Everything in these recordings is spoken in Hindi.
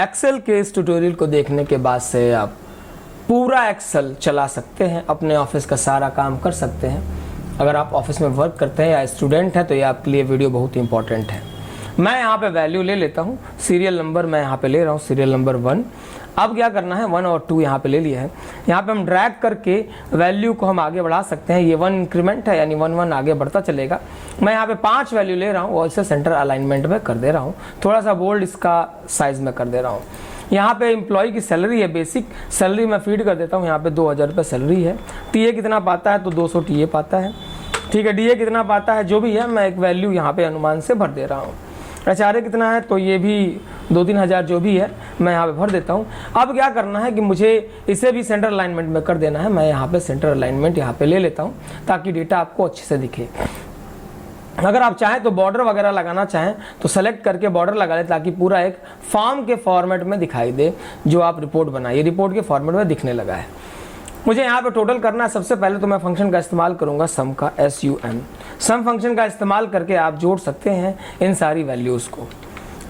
एक्सेल के इस ट्यूटोरियल को देखने के बाद से आप पूरा एक्सेल चला सकते हैं, अपने ऑफिस का सारा काम कर सकते हैं। अगर आप ऑफिस में वर्क करते हैं या स्टूडेंट हैं तो ये आपके लिए वीडियो बहुत ही इंपॉर्टेंट है। मैं यहाँ पे वैल्यू ले लेता हूँ, सीरियल नंबर मैं यहाँ पे ले रहा हूँ, सीरियल नंबर 1। अब क्या करना है, 1 और 2 यहाँ पे ले लिया है। यहाँ पे हम ड्रैग करके वैल्यू को हम आगे बढ़ा सकते हैं। ये 1 इंक्रीमेंट है यानी 1 1 आगे बढ़ता चलेगा। मैं यहाँ पे 5 वैल्यू ले रहा हूँ और इसे सेंटर अलाइनमेंट में कर दे रहा हूँ। थोड़ा सा बोल्ड इसका साइज में कर दे रहा हूँ। यहाँ पे एम्प्लॉय की सैलरी है, बेसिक सैलरी मैं फीड कर देता हूँ। यहाँ पे 2000 रुपये सैलरी है। टीए कितना पाता है तो 200 टीए पाता है, ठीक है। डीए कितना पाता है, जो भी है मैं एक वैल्यू यहाँ पे अनुमान से भर दे रहा हूँ। एचआरए कितना है तो ये भी 2-3 हज़ार जो भी है मैं यहाँ पे भर देता हूँ। अब क्या करना है कि मुझे इसे भी सेंटर अलाइनमेंट में कर देना है। मैं यहाँ पे सेंटर अलाइनमेंट यहाँ पे ले लेता हूँ ताकि डेटा आपको अच्छे से दिखे। अगर आप चाहें तो बॉर्डर वगैरह लगाना चाहें तो सेलेक्ट करके बॉर्डर लगा लें ताकि पूरा एक फॉर्म के फॉर्मेट में दिखाई दे। जो आप रिपोर्ट बनाइए रिपोर्ट के फॉर्मेट में दिखने लगा है। मुझे यहाँ पे टोटल करना है। सबसे पहले तो मैं फंक्शन का इस्तेमाल करूँगा सम का, SUM। सम फंक्शन का इस्तेमाल करके आप जोड़ सकते हैं इन सारी वैल्यूज़ को।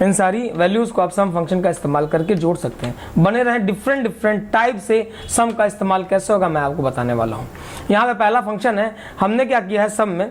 इन सारी वैल्यूज़ को आप सम फंक्शन का इस्तेमाल करके जोड़ सकते हैं। बने रहें, डिफरेंट टाइप से सम का इस्तेमाल कैसे होगा मैं आपको बताने वाला हूँ। यहाँ पे पहला फंक्शन है, हमने क्या किया है सम में,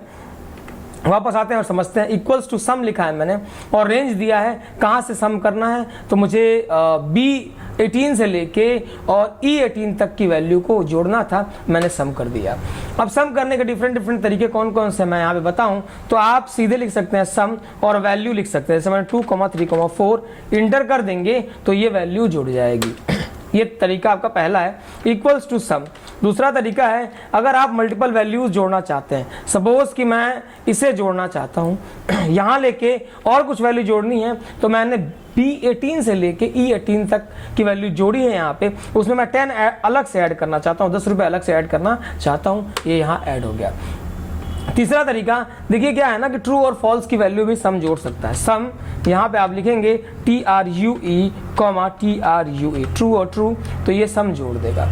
वापस आते हैं और समझते हैं। इक्वल्स टू सम लिखा है मैंने और रेंज दिया है कहाँ से सम करना है। तो मुझे B18 से लेके और E18 तक की वैल्यू को जोड़ना था, मैंने सम कर दिया। अब सम करने के डिफरेंट तरीके कौन कौन से मैं यहाँ पे बताऊँ तो आप सीधे लिख सकते हैं सम और वैल्यू लिख सकते हैं। जैसे मैंने 2, 3, 4 इंटर कर देंगे तो ये वैल्यू जुड़ जाएगी। ये तरीका आपका पहला है, इक्वल्स टू सम। दूसरा तरीका है, अगर आप मल्टीपल वैल्यूज जोड़ना चाहते हैं, सपोज कि मैं इसे जोड़ना चाहता हूँ यहाँ लेके और कुछ वैल्यू जोड़नी है तो मैंने B18 से लेके E18 तक की वैल्यू जोड़ी है यहाँ पे। उसमें मैं 10 अलग से ऐड करना चाहता हूँ, 10 रुपये अलग से ऐड करना चाहता हूँ, ये यहाँ ऐड हो गया। तीसरा तरीका देखिए क्या है ना कि ट्रू और फॉल्स की वैल्यू भी सम जोड़ सकता है। सम यहाँ पे आप लिखेंगे TRUE, TRUE, ट्रू और ट्रू, तो ये सम जोड़ देगा।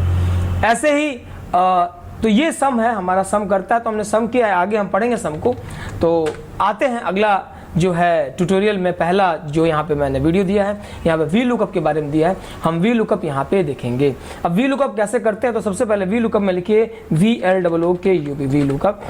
ऐसे ही तो ये सम है, हमारा सम करता है। तो हमने सम किया है, आगे हम पढ़ेंगे सम को। तो आते हैं अगला जो है ट्यूटोरियल में पहला जो यहाँ पे मैंने वीडियो दिया है, यहाँ पे वी लुकअप के बारे में दिया है। हम वी लुकअप यहाँ पे देखेंगे। अब वी लुकअप कैसे करते हैं तो सबसे पहले वी लुकअप में लिखिए VLOOKUP, V lookup.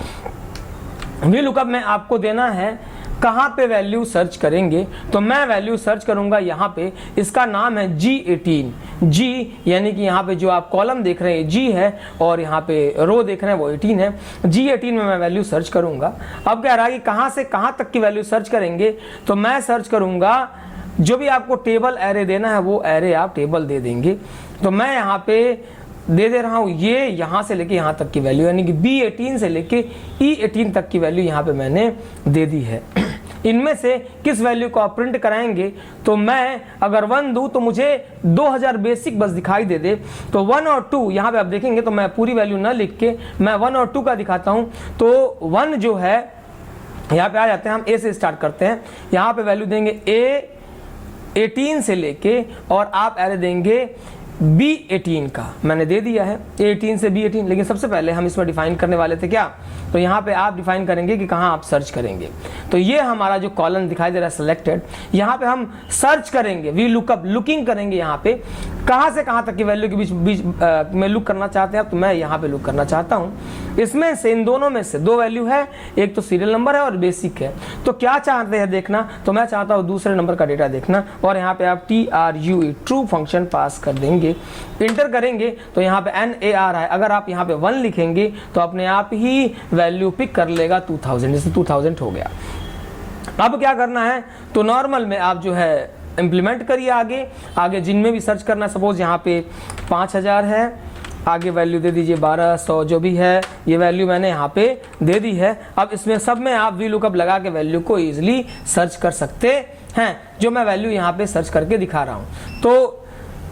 V lookup में आपको देना है कहाँ पे वैल्यू सर्च करेंगे। तो मैं वैल्यू सर्च करूंगा यहाँ पे, इसका नाम है G18। G यानी कि यहाँ पे जो आप कॉलम देख रहे हैं G है और यहाँ पे रो देख रहे हैं वो 18 है। G18 में मैं वैल्यू सर्च करूंगा। अब कह रहा है कि कहाँ से कहाँ तक की वैल्यू सर्च करेंगे, तो मैं सर्च करूंगा जो भी आपको टेबल एरे देना है वो एरे आप टेबल दे देंगे। तो मैं यहाँ पे दे रहा हूँ ये यहाँ से लेके यहाँ तक की वैल्यू, यानी कि B18 से लेके E18 तक की वैल्यू यहाँ पे मैंने दे दी है। इनमें से किस वैल्यू को आप प्रिंट कराएंगे, तो मैं अगर 1 दूं तो मुझे 2000 बेसिक बस दिखाई दे। तो 1 और 2 यहाँ पे आप देखेंगे तो मैं पूरी वैल्यू ना लिख के मैं 1 और 2 का दिखाता हूँ। तो 1 जो है यहाँ पे आ जाते हैं, हम A से स्टार्ट करते हैं। यहाँ पे वैल्यू देंगे A18 से लेके और आप एरे देंगे B18 का, मैंने दे दिया है A18 से B18। लेकिन सबसे पहले हम इसमें डिफाइन करने वाले थे क्या, तो यहाँ पे आप डिफाइन करेंगे कि कहाँ आप सर्च करेंगे। तो ये हमारा जो कॉलम दिखाई दे रहा है सिलेक्टेड, यहाँ पे हम सर्च करेंगे, वी लुकअप लुकिंग करेंगे। यहाँ पे कहाँ से कहाँ तक की वैल्यू के बीच में लुक करना चाहते हैं, तो मैं यहाँ पे लुक करना चाहता हूँ। इसमें से इन दोनों में से 2 वैल्यू है, एक तो सीरियल नंबर है और बेसिक है। तो क्या चाहते हैं देखना, तो मैं चाहता हूँ दूसरे नंबर का डेटा देखना और यहाँ पे आप TRUE ट्रू फंक्शन पास कर देंगे, इंटर करेंगे तो यहाँ पे NAR है। अगर आप यहाँ पे 1 लिखेंगे तो अपने आप ही वैल्यू पिक कर लेगा 2000, जैसे 2000 हो गया। अब क्या करना है, तो नॉर्मल में आप जो है इंप्लीमेंट करिए आगे जिनमें भी सर्च करना। सपोज यहाँ पे 5000 है, आगे वैल्यू दे दीजिए 1200, जो भी है ये वैल्यू मैंने यहाँ पे दे दी है। अब इसमें सब में आप वी लुकअप लगा के वैल्यू को इजीली सर्च कर सकते हैं, जो मैं वैल्यू यहाँ पे सर्च करके दिखा रहा हूँ। तो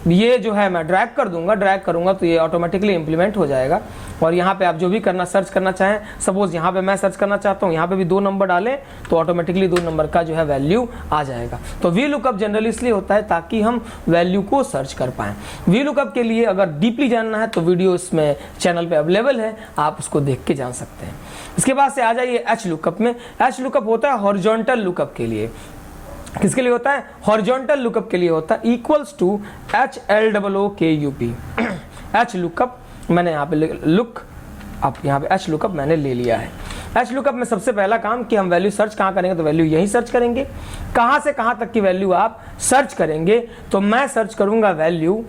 ये जो है मैं ड्रैग करूंगा तो ये ऑटोमेटिकली इंप्लीमेंट हो जाएगा। और यहाँ पे आप जो भी करना सर्च करना चाहें, सपोज यहाँ पे मैं सर्च करना चाहता हूँ, यहाँ पे भी 2 नंबर डालें तो ऑटोमेटिकली 2 नंबर का जो है वैल्यू आ जाएगा। तो वी लुकअप जनरली इसलिए होता है ताकि हम वैल्यू को सर्च कर पाएं। वी लुकअप के लिए अगर डीपली जानना है तो वीडियो इसमें चैनल पे अवेलेबल है, आप उसको देख के जान सकते हैं। इसके बाद से आ जाइए एच लुकअप में। एच लुकअप होता है हॉरिजॉन्टल लुकअप के लिए। किसके लिए होता है? हॉरिजॉन्टल लुकअप के लिए होता है, equals to HLOOKUP। H lookup मैंने यहाँ पे लुक अब यहाँ पे H लुकअप मैंने ले लिया है। H लुकअप में सबसे पहला काम कि हम वैल्यू सर्च कहाँ करेंगे, तो वैल्यू यही सर्च करेंगे। कहाँ से कहाँ तक की वैल्यू आप सर्च करेंगे, तो मैं सर्च करूंगा वैल्यू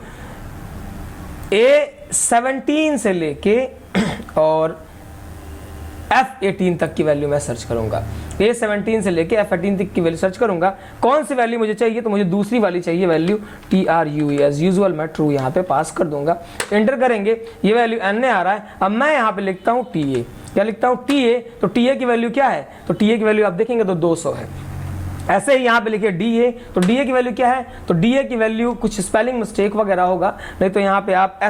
A17 से लेके और F18 तक की वैल्यू मैं सर्च करूंगा। A17 से लेके F18 तक की वैल्यू सर्च करूंगा। कौन सी वैल्यू मुझे चाहिए, तो मुझे दूसरी वाली चाहिए वैल्यू TRUE। एज यूजुअल मैं ट्रू यहाँ पे पास कर दूंगा, एंटर करेंगे, ये वैल्यू NA आ रहा है। अब मैं यहाँ पे लिखता हूँ TA, क्या लिखता हूँ TA, तो TA की वैल्यू क्या है, तो TA की वैल्यू आप देखेंगे तो 200 है। ऐसे ही यहाँ पे लिखिए DA, तो DA की वैल्यू क्या है, तो DA की वैल्यू कुछ स्पेलिंग मिस्टेक वगैरह होगा, नहीं तो यहाँ पे आप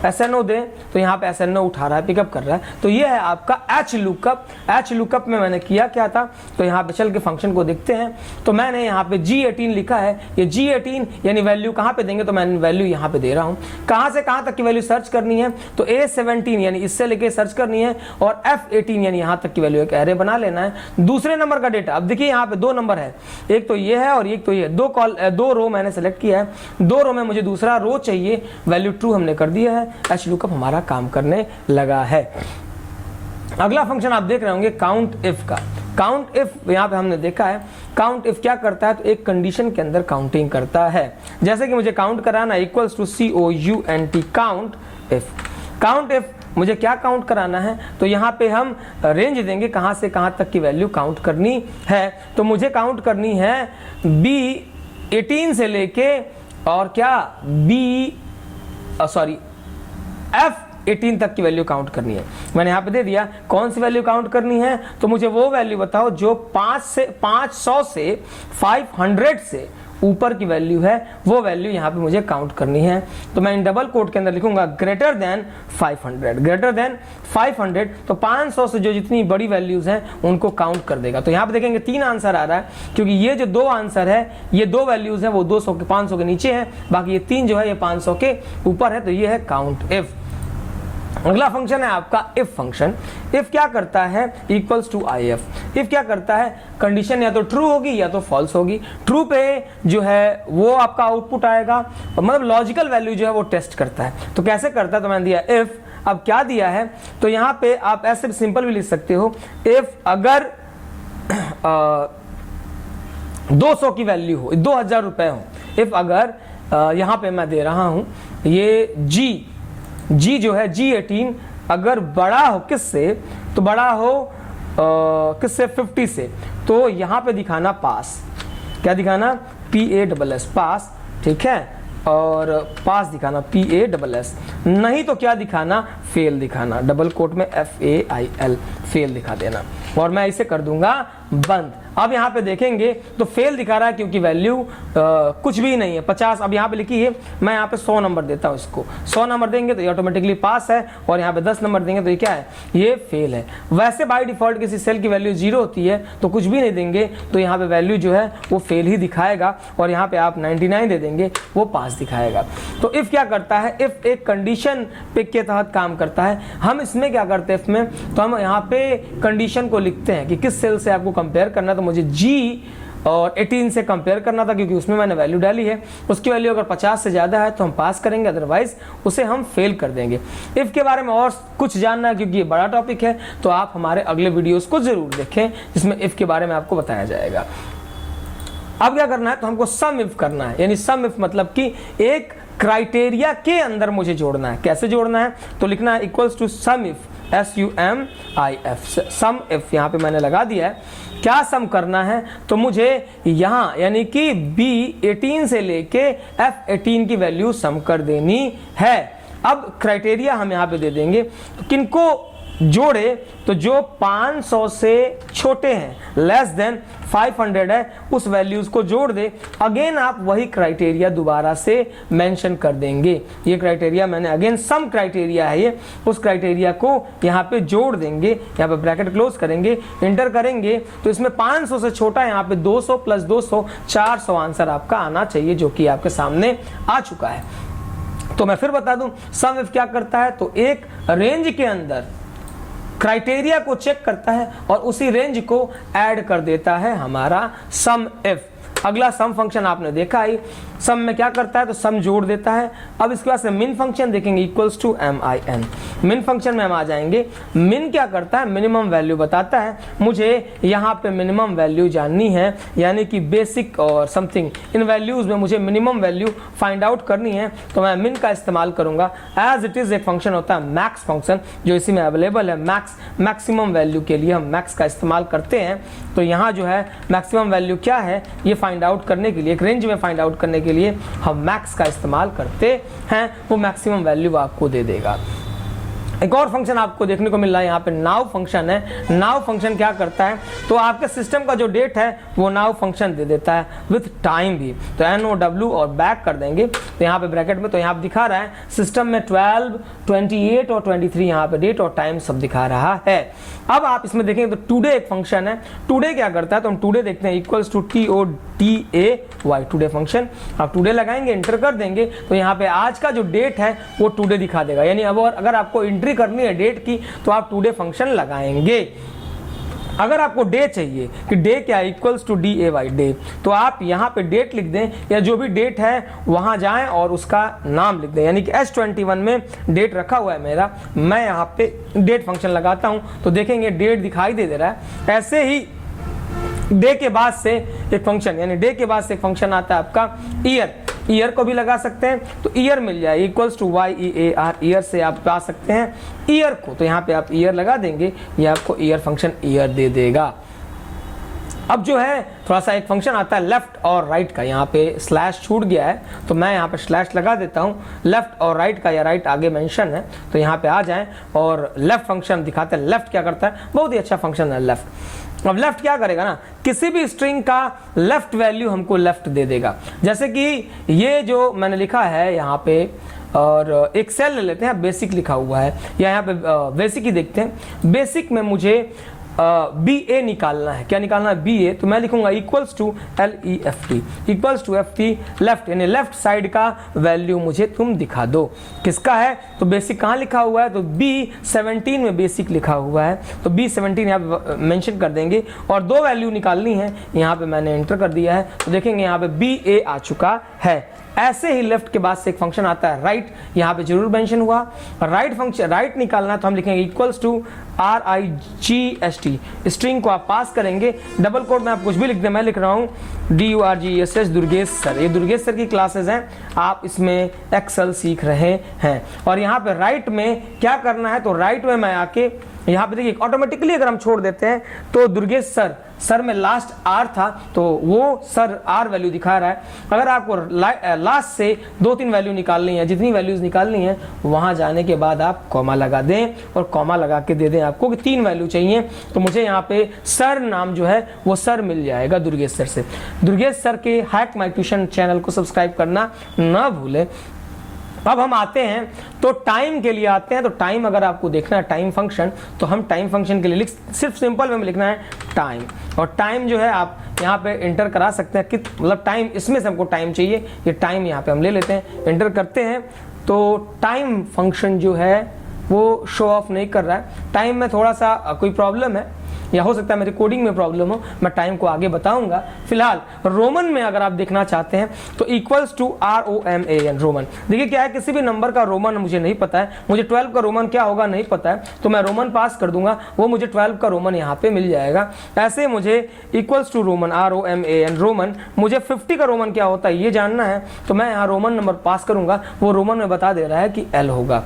SNO दें, तो यहाँ पे SNO उठा रहा है, पिकअप कर रहा है। तो ये है आपका H लुकअप। H लुकअप में मैंने किया क्या था, तो यहाँ पे चल के फंक्शन को देखते हैं। तो मैंने यहाँ पे G18 लिखा है, ये G18 यानी वैल्यू कहाँ पे देंगे, तो मैंने वैल्यू यहाँ पे दे रहा हूँ। कहाँ से कहाँ तक की वैल्यू सर्च करनी है, तो A17 यानी इससे लेके सर्च करनी है, और F18 यानी यहाँ तक की वैल्यू एक एरे बना लेना है। दूसरे नंबर का डेटा, अब देखिए यहाँ पे 2 नंबर है, एक तो ये है और एक तो ये, 2 रो मैंने सेलेक्ट किया है। 2 रो में मुझे दूसरा रो चाहिए, वैल्यू ट्रू हमने कर दिया है। H लुकअप हमारा काम करने लगा है। अगला फंक्शन आप देख रहे होंगे काउंट इफ का। काउंट इफ यहाँ पे हमने देखा है, काउंट इफ क्या करता है, तो एक कंडीशन के अंदर काउंटिंग करता है। जैसे कि मुझे काउंट कराना equals to COUNT count if. Count if मुझे क्या काउंट कराना है, तो यहाँ पे हम रेंज देंगे कहाँ से कहाँ तक की वैल्यू काउंट करनी है। तो मुझे काउंट करनी है B18 से लेके और क्या F18 तक की वैल्यू काउंट करनी है। मैंने यहाँ पे दे दिया कौन सी वैल्यू काउंट करनी है, तो मुझे वो वैल्यू बताओ जो 500 से 500 से ऊपर की वैल्यू है, वो वैल्यू यहाँ पे मुझे काउंट करनी है। तो मैं इन डबल कोट के अंदर लिखूंगा ग्रेटर देन 500, ग्रेटर देन 500। तो 500 से जो जितनी बड़ी वैल्यूज हैं उनको काउंट कर देगा। तो यहाँ पे देखेंगे 3 आंसर आ रहा है, क्योंकि ये जो 2 आंसर है, ये 2 वैल्यूज हैं वो 200 के 500 के नीचे है, बाकी ये 3 जो है ये 500 के ऊपर है। तो ये है काउंट इफ। अगला फंक्शन है आपका इफ फंक्शन। इफ क्या करता है, इक्वल्स टू IF। इफ क्या करता है, कंडीशन या तो ट्रू होगी या तो फॉल्स होगी। ट्रू पे जो है वो आपका आउटपुट आएगा, मतलब लॉजिकल वैल्यू जो है वो टेस्ट करता है। तो कैसे करता है, तो मैंने दिया इफ। अब क्या दिया है, तो यहाँ पे आप ऐसे सिंपल भी लिख सकते हो, इफ अगर 200 की वैल्यू हो, 2000 रुपए हो, इफ अगर यहाँ पे मैं दे रहा हूं ये G जो है G18 अगर बड़ा हो किससे, तो बड़ा हो किससे, 50 से, तो यहाँ पे दिखाना पास। क्या दिखाना, PASS पास, ठीक है, और पास दिखाना PASS। नहीं तो क्या दिखाना, फेल दिखाना, डबल कोट में FAIL, फेल दिखा देना। और मैं इसे कर दूंगा बंद। अब यहाँ पे देखेंगे तो फेल दिखा रहा है, क्योंकि वैल्यू कुछ भी नहीं है 50। अब यहाँ पे लिखी है, मैं यहाँ पे 100 नंबर देता हूँ इसको, 100 नंबर देंगे तो ये ऑटोमेटिकली पास है, और यहाँ पे 10 नंबर देंगे तो ये क्या है, ये फेल है। वैसे बाय डिफॉल्ट किसी सेल की वैल्यू 0 होती है, तो कुछ भी नहीं देंगे तो यहाँ पे वैल्यू जो है वो फेल ही दिखाएगा, और यहाँ पे आप 99 दे देंगे वो पास दिखाएगा। तो इफ क्या करता है, इफ एक कंडीशन पे के तहत काम करता है। हम इसमें क्या करते हैं, इफ में तो हम यहाँ पे कंडीशन को लिखते हैं कि किस सेल से आपको कंपेयर करना है। तो मुझे G और 18 से कंपेयर करना था, क्योंकि उसमें मैंने वैल्यू डाली है। उसकी वैल्यू अगर 50 से ज़्यादा है तो हम पास करेंगे, अदरवाइज उसे हम फेल कर देंगे। इफ़ के बारे में और कुछ जानना है, क्योंकि ये बड़ा टॉपिक है, तो आप हमारे अगले वीडियोस को ज़रूर देखें, जिसमें इफ़ के बारे में आपको बताया जाएगा। अब क्या करना है, तो हमको सम इफ करना है, यानी सम इफ मतलब कि एक क्राइटेरिया के अंदर मुझे जोड़ना है। कैसे जोड़ना है, तो लिखना है equals to sum if, SUMIF, sum if यहाँ पे मैंने लगा दिया है। क्या सम करना है, तो मुझे यहाँ यानी कि B18 से लेके F18 की वैल्यू सम कर देनी है। अब क्राइटेरिया हम यहाँ पे दे देंगे, तो किनको जोड़े, तो जो 500 से छोटे हैं, लेस देन 500 है, उस वैल्यूज को जोड़ दे। अगेन आप वही क्राइटेरिया दोबारा से मेंशन कर देंगे। ये क्राइटेरिया मैंने अगेन सम क्राइटेरिया है ये, उस क्राइटेरिया को यहाँ पे जोड़ देंगे। यहाँ पे ब्रैकेट क्लोज करेंगे, इंटर करेंगे, तो इसमें 500 से छोटा यहाँ पे 200 प्लस 200 400 आंसर आपका आना चाहिए, जो कि आपके सामने आ चुका है। तो मैं फिर बता दूं, सम इफ क्या करता है, तो एक रेंज के अंदर क्राइटेरिया को चेक करता है और उसी रेंज को ऐड कर देता है हमारा सम इफ। अगला सम फंक्शन आपने देखा ही, सम में क्या करता है तो सम जोड़ देता है। अब इसके बाद से मिन फंक्शन देखेंगे इक्वल्स टू min। मिन फंक्शन में हम आ जाएंगे, मिन क्या करता है मिनिमम वैल्यू बताता है। मुझे यहाँ पे मिनिमम वैल्यू जाननी है, यानी कि बेसिक और समथिंग इन वैल्यूज में मुझे मिनिमम वैल्यू फाइंड आउट करनी है, तो मैं मिन का इस्तेमाल करूंगा। एज इट इज एक फंक्शन होता है मैक्स फंक्शन जो इसी में अवेलेबल है, मैक्सिमम वैल्यू के लिए हम मैक्स का इस्तेमाल करते हैं। तो यहाँ जो है मैक्सिमम वैल्यू क्या है ये फाइंड आउट करने के लिए, एक रेंज में फाइंड आउट करने के लिए हम मैक्स का इस्तेमाल करते हैं, वो मैक्सिमम वैल्यू आपको दे देगा। एक और फंक्शन आपको देखने को मिल रहा है यहाँ पे नाउ फंक्शन है। नाउ फंक्शन क्या करता है तो आपके सिस्टम का जो डेट है वो नाउ फंक्शन दे देता है विथ टाइम भी, तो NOW और बैक कर देंगे तो यहाँ पे ब्रैकेट में, तो यहाँ पे दिखा रहा है सिस्टम में 12, 28 और 23 यहाँ पे डेट और टाइम सब दिखा रहा है। अब आप इसमें देखेंगे तो टुडे एक फंक्शन है। टुडे क्या करता है तो हम टुडे देखते हैं equals to TODAY, today function. आप टुडे लगाएंगे, एंटर कर देंगे तो यहाँ पे आज का जो डेट है वो टुडे दिखा देगा, यानी अब अगर आपको एंट्री करनी है डेट की तो आप टुडे फंक्शन लगाएंगे। अगर आपको डे चाहिए कि डे क्या इक्वल्स टू DAY डे, तो आप यहाँ पे डेट लिख दें या जो भी डेट है वहां जाएं और उसका नाम लिख दें, यानी कि S21 में डेट रखा हुआ है मेरा, मैं यहाँ पे डेट फंक्शन लगाता हूं तो देखेंगे डेट दिखाई दे रहा है। ऐसे ही डे के बाद से एक फंक्शन, यानी डे के बाद से एक फंक्शन आता है आपका ईयर, ईयर को भी लगा सकते हैं तो ईयर मिल जाए इक्वल्स टू YEAR, ईयर से आप पा सकते हैं ईयर को, तो यहाँ पे आप ईयर लगा देंगे, ये आपको ईयर फंक्शन ईयर दे देगा। अब जो है थोड़ा सा एक फंक्शन आता है लेफ्ट और राइट का, यहाँ पे स्लैश छूट गया है तो मैं यहाँ पे स्लैश लगा देता हूँ। लेफ्ट और राइट का या राइट आगे मेंशन है तो यहाँ पे आ जाएं और लेफ्ट फंक्शन दिखाते हैं। लेफ्ट क्या करता है, बहुत ही अच्छा फंक्शन है लेफ्ट। अब लेफ्ट क्या करेगा ना, किसी भी स्ट्रिंग का लेफ्ट वैल्यू हमको लेफ्ट दे देगा। जैसे कि ये जो मैंने लिखा है यहाँ पे, और एक सेल ले लेते हैं, बेसिक लिखा हुआ है या यहाँ पे बेसिक ही देखते हैं। बेसिक में मुझे BA निकालना है, क्या निकालना है BA, तो मैं लिखूंगा equals to LEFT, equals to FT left, यानी लेफ्ट साइड का वैल्यू मुझे तुम दिखा दो। किसका है तो बेसिक कहाँ लिखा हुआ है तो B17 में बेसिक लिखा हुआ है, तो B17 यहाँ पे मेंशन कर देंगे और दो वैल्यू निकालनी है, यहाँ पे मैंने एंटर कर दिया है तो देखेंगे यहाँ पे BA आ चुका है। ऐसे ही लेफ्ट के बाद से एक फंक्शन आता है राइट, यहाँ पे जरूर मेंशन हुआ। राइट फंक्शन, राइट निकालना तो हम लिखेंगे इक्वल्स टू RIGST, स्ट्रिंग को आप पास करेंगे, डबल कोट में आप कुछ भी लिख दें, मैं लिख रहा हूँ DURGESS दुर्गेश सर, ये दुर्गेश सर की क्लासेस हैं, आप इसमें एक्सेल सीख रहे हैं। और यहाँ पे राइट में क्या करना है तो राइट में मैं आके यहाँ पे देखिए ऑटोमेटिकली अगर हम छोड़ देते हैं तो दुर्गेश सर, सर में लास्ट R था तो वो सर R वैल्यू दिखा रहा है। अगर आपको लास्ट से 2-3 वैल्यू निकालनी है, जितनी वैल्यूज निकालनी है वहां जाने के बाद आप कॉमा लगा दें और कॉमा लगा के दे दें आपको कि 3 वैल्यू चाहिए, तो मुझे यहाँ पे सर नाम जो है वो सर मिल जाएगा दुर्गेश सर से। दुर्गेश सर के हैक माय ट्यूशन चैनल को सब्सक्राइब करना ना भूलें। अब हम आते हैं तो टाइम के लिए आते हैं, तो टाइम अगर आपको देखना है टाइम फंक्शन, तो हम टाइम फंक्शन के लिए सिर्फ सिंपल वे में लिखना है टाइम, और टाइम जो है आप यहाँ पे एंटर करा सकते हैं कि मतलब टाइम, इसमें से हमको टाइम चाहिए, ये टाइम यहाँ पे हम ले लेते हैं, एंटर करते हैं तो टाइम फंक्शन जो है वो शो ऑफ नहीं कर रहा है। टाइम में थोड़ा सा कोई प्रॉब्लम है या हो सकता है मेरी कोडिंग में प्रॉब्लम हो, मैं टाइम को आगे बताऊंगा। फिलहाल रोमन में अगर आप देखना चाहते हैं तो इक्वल्स टू ROMAN रोमन। देखिए क्या है, किसी भी नंबर का रोमन मुझे नहीं पता है, मुझे 12 का रोमन क्या होगा नहीं पता है, तो मैं रोमन पास कर दूंगा, वो मुझे 12 का रोमन यहाँ पे मिल जाएगा। ऐसे मुझे equals to roman ROMAN roman, मुझे 50 का रोमन क्या होता है ये जानना है, तो मैं यहाँ रोमन नंबर पास करूंगा, वो रोमन में बता दे रहा है कि L होगा।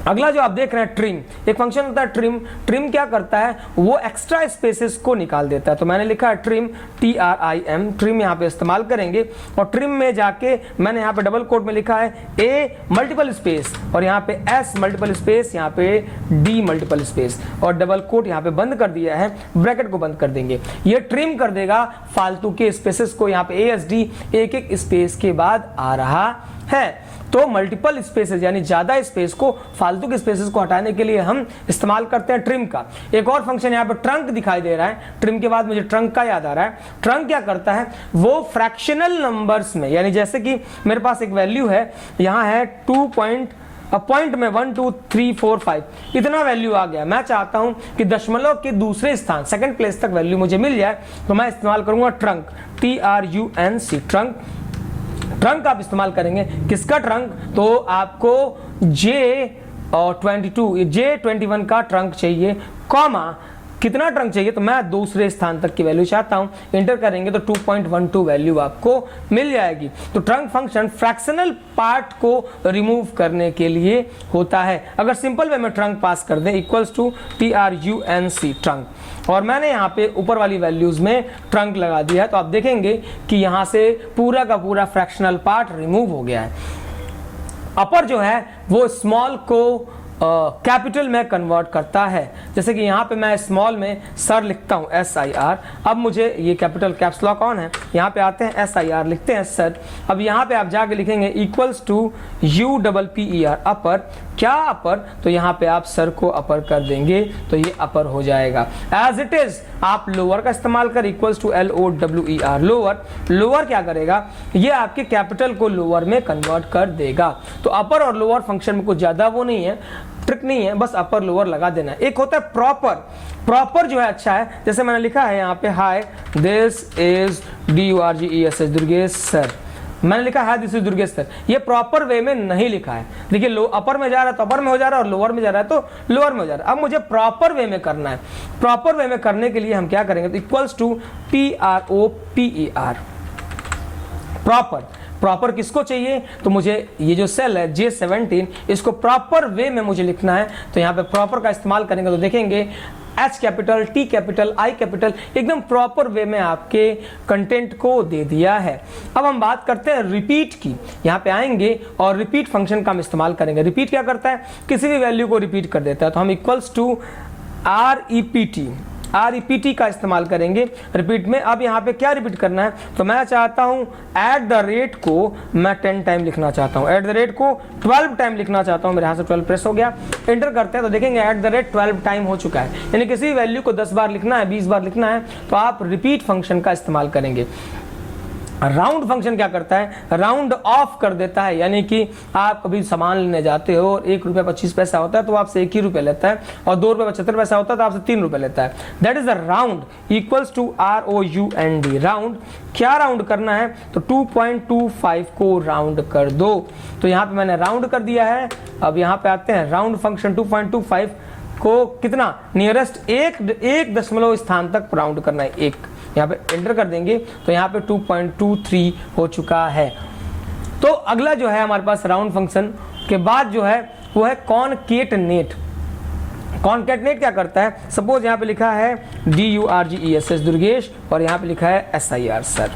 अगला जो आप देख रहे हैं ट्रिम, एक फंक्शन होता है ट्रिम। ट्रिम क्या करता है वो एक्स्ट्रा स्पेसेस को निकाल देता है, तो मैंने लिखा है ट्रिम TRIM, ट्रिम यहाँ पे इस्तेमाल करेंगे। और ट्रिम में जाके मैंने यहाँ पे डबल कोट में लिखा है A मल्टीपल स्पेस और यहाँ पे S मल्टीपल स्पेस, यहाँ पे D मल्टीपल स्पेस और डबल कोट यहाँ पे बंद कर दिया है, ब्रैकेट को बंद कर देंगे। ये ट्रिम कर देगा फालतू के स्पेसेस को, यहाँ पे ASD एक एक स्पेस के बाद आ रहा है। तो मल्टीपल स्पेसेस यानी ज्यादा स्पेस को, फालतू के स्पेसेस को हटाने के लिए हम इस्तेमाल करते हैं ट्रिम का। एक और फंक्शन यहाँ पे ट्रंक दिखाई दे रहा है, ट्रिम के बाद मुझे ट्रंक का याद आ रहा है। ट्रंक क्या करता है वो फ्रैक्शनल नंबर्स में, यानी जैसे कि मेरे पास एक वैल्यू है, यहाँ है अब पॉइंट में 1 2 3 4 5 इतना वैल्यू आ गया। मैं चाहता हूं कि दशमलव के दूसरे स्थान सेकंड प्लेस तक वैल्यू मुझे मिल जाए, तो मैं इस्तेमाल करूंगा ट्रंक, TRUNC, ट्रंक। ट्रंक आप इस्तेमाल करेंगे, किसका ट्रंक? तो आपको J21 का ट्रंक चाहिए, कॉमा कितना ट्रंक चाहिए? तो मैं दूसरे स्थान तक की वैल्यू चाहता हूं, इंटर करेंगे तो 2.12 वैल्यू आपको मिल जाएगी। तो ट्रंक फंक्शन फ्रैक्शनल पार्ट को रिमूव करने के लिए होता है। अगर सिंपल वे में ट्रंक पास कर दें इक्वल्स टू TRUNC, ट्रंक, और मैंने यहाँ पे ऊपर वाली वैल्यूज में ट्रंक लगा दिया है, तो आप देखेंगे कि यहाँ से पूरा का पूरा फ्रैक्शनल पार्ट रिमूव हो गया है। अपर जो है वो स्मॉल को कैपिटल में कन्वर्ट करता है। जैसे कि यहाँ पे मैं स्मॉल में सर लिखता हूँ SIR, अब मुझे ये कैपिटल कैप्स लॉक ऑन है, यहाँ पे आते हैं SIR लिखते हैं सर। अब यहाँ पे आप जाके लिखेंगे इक्वल्स टू UPPER, अपर। क्या अपर? तो यहाँ पे आप सर को अपर कर देंगे तो ये अपर हो जाएगा। एज इट इज आप लोअर का इस्तेमाल कर equals to LOWER, lower. Lower क्या करेगा? ये आपके कैपिटल को लोअर में कन्वर्ट कर देगा। तो अपर और लोअर फंक्शन में कुछ ज्यादा वो नहीं है, ट्रिक नहीं है, बस अपर लोअर लगा देना है। एक होता है प्रॉपर। प्रॉपर जो है अच्छा है, जैसे मैंने लिखा है यहाँ पे hi this is DURGESS, Durgesh sir. मैंने लिखा है दिस इज दुर्गेश सर, ये प्रॉपर वे में नहीं लिखा है। देखिए लो अपर में जा रहा है तो अपर में हो जा रहा है, और लोअर में जा रहा है तो लोअर में हो जा रहा है। अब मुझे प्रॉपर वे में करना है। प्रॉपर वे में करने के लिए हम क्या करेंगे? तो equals to PROPER, proper. Proper किसको चाहिए? तो मुझे ये जो सेल है J17, इसको प्रॉपर वे में मुझे लिखना है, तो यहाँ पे प्रॉपर का इस्तेमाल करेंगे तो देखेंगे H capital, T capital, I capital, एकदम प्रॉपर वे में आपके कंटेंट को दे दिया है। अब हम बात करते हैं रिपीट की। यहाँ पे आएंगे और रिपीट फंक्शन का हम इस्तेमाल करेंगे। रिपीट क्या करता है? किसी भी वैल्यू को रिपीट कर देता है। तो हम इक्वल्स टू REPT का इस्तेमाल करेंगे रिपीट में। अब यहाँ पे क्या रिपीट करना है? तो मैं चाहता हूँ एट द रेट को मैं 10 टाइम लिखना चाहता हूँ, एट द रेट को 12 टाइम लिखना चाहता हूँ। मेरे यहाँ से 12 प्रेस हो गया, एंटर करते हैं तो देखेंगे एट द रेट 12 टाइम हो चुका है। यानी किसी वैल्यू को 10 बार लिखना है, 20 बार लिखना है, तो आप रिपीट फंक्शन का इस्तेमाल करेंगे। राउंड फंक्शन क्या करता है? राउंड ऑफ कर देता है। यानी कि आप कभी सामान लेने जाते हो और 1 रुपया 25 पैसा होता है तो आपसे 1 ही रुपया लेता है, और 2 रुपया 75 पैसा होता है तो आपसे 3 रुपये लेता है। That is the round, equals to ROUND, round. क्या राउंड करना है? तो 2.25 को राउंड कर दो। तो यहाँ पे मैंने राउंड कर दिया है। अब यहाँ पे आते हैं राउंड फंक्शन 2.25 को कितना नियरेस्ट एक दशमलव स्थान तक राउंड करना है, एक। यहाँ पे एंटर कर देंगे तो यहाँ पे 2.23 हो चुका है। तो अगला जो है हमारे पास राउंड फंक्शन के बाद जो है वो है कॉनकेटनेट। कॉनकेटनेट क्या करता है? सपोज यहाँ पे लिखा है DURGESS, दुर्गेश, और यहाँ पे लिखा है SIR, सर।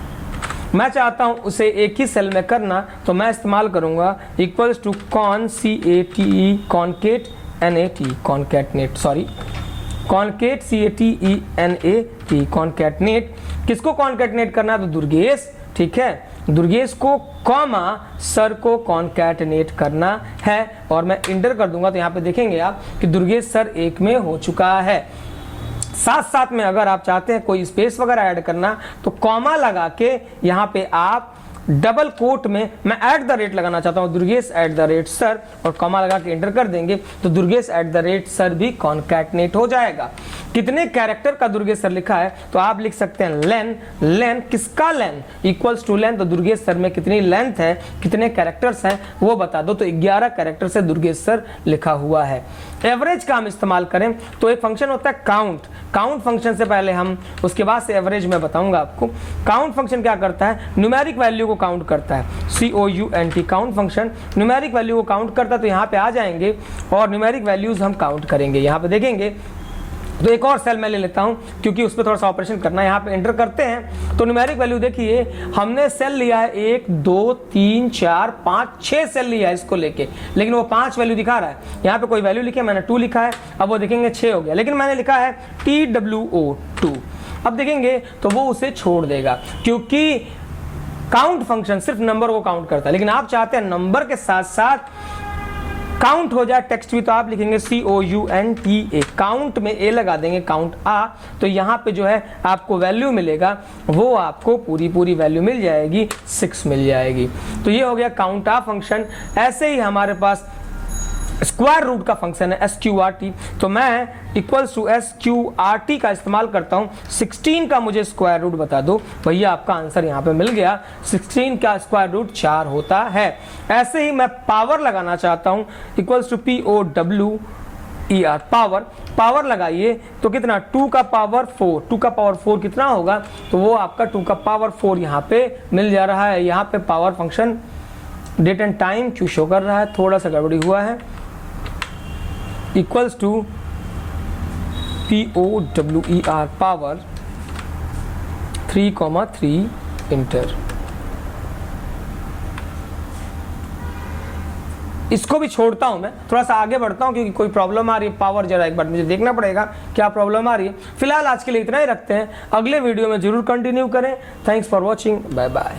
मैं चाहता हूं उसे एक ही सेल में करना, तो मैं इस्तेमाल करूंगा equals to CATE, concat NAT, concatenate, sorry concat CATENAT, concatenate. किसको कॉनकेटनेट करना है? तो दुर्गेश, ठीक है, दुर्गेश को कॉमा सर को कॉनकेटनेट करना है, और मैं इंटर कर दूंगा तो यहाँ पे देखेंगे आप कि दुर्गेश सर एक में हो चुका है। साथ साथ में अगर आप चाहते हैं कोई स्पेस वगैरह ऐड करना तो कॉमा लगा के यहाँ पे आप डबल कोट में मैं एट द रेट लगाना चाहता हूं, Durgesh at the rate sir, और कॉमा लगा के एंटर कर देंगे तो Durgesh at the rate sir भी कॉनकैटनेट हो जाएगा। कितने कैरेक्टर का दुर्गेश सर लिखा है? तो आप लिख सकते हैं लेन, लेन किसका लेन? इक्वल्स टू लेन, तो दुर्गेश सर में कितनी लेंथ है, कितने कैरेक्टर्स हैं वो बता दो। तो 11 कैरेक्टर से दुर्गेश सर लिखा हुआ है। एवरेज का हम इस्तेमाल करें तो एक फंक्शन होता है काउंट। काउंट फंक्शन से पहले हम उसके बाद से एवरेज में बताऊंगा आपको। काउंट फंक्शन क्या करता है? न्यूमेरिक वैल्यू को काउंट करता है, COUNT, count function numeric value को काउंट करता है। तो यहाँ पे आ जाएंगे और न्यूमेरिक वैल्यूज हम काउंट करेंगे। यहाँ पे देखेंगे तो एक और सेल मैं ले लेता हूं क्योंकि उस पर थोड़ा सा ऑपरेशन करना है। यहाँ पे एंटर करते हैं तो न्यूमेरिक वैल्यू देखिए, हमने सेल लिया है 1 2 3 4 5 6 सेल लिया है इसको लेके, लेकिन वो 5 वैल्यू दिखा रहा है। यहाँ पे कोई वैल्यू लिखी है, मैंने 2 लिखा है, अब वो देखेंगे 6 हो गया, लेकिन मैंने लिखा है TWO2। अब देखेंगे तो वो उसे छोड़ देगा क्योंकि काउंट फंक्शन सिर्फ नंबर को काउंट करता है, लेकिन आप चाहते हैं नंबर के साथ साथ काउंट हो जाए टेक्स्ट भी, तो आप लिखेंगे COUNTA, काउंट में ए लगा देंगे, काउंट आ, तो यहाँ पे जो है आपको वैल्यू मिलेगा वो आपको पूरी वैल्यू मिल जाएगी, 6 मिल जाएगी। तो ये हो गया काउंट आ फंक्शन। ऐसे ही हमारे पास स्क्वायर रूट का फंक्शन है SQRT, तो मैं इक्वल्स टू SQRT का इस्तेमाल करता हूँ। 16 का मुझे स्क्वायर रूट बता दो, भैया आपका आंसर यहाँ पे मिल गया। 16 का स्क्वायर रूट 4 होता है। ऐसे ही मैं पावर लगाना चाहता हूँ, इक्वल्स टू POWER, पावर लगाइए तो कितना, 2 का पावर 4, 2 का पावर 4 कितना होगा, तो वो आपका 2 का पावर 4 यहाँ पे मिल जा रहा है। यहाँ पे power function date and time क्यों शो कर रहा है, थोड़ा सा गड़बड़ी हुआ है, equals to POWER power 3,3 enter. इसको भी छोड़ता हूं मैं, थोड़ा सा आगे बढ़ता हूं क्योंकि कोई प्रॉब्लम आ रही है। पावर जरा एक बार मुझे देखना पड़ेगा क्या प्रॉब्लम आ रही है। फिलहाल आज के लिए इतना ही रखते हैं, अगले वीडियो में जरूर कंटिन्यू करें। Thanks for watching, bye bye.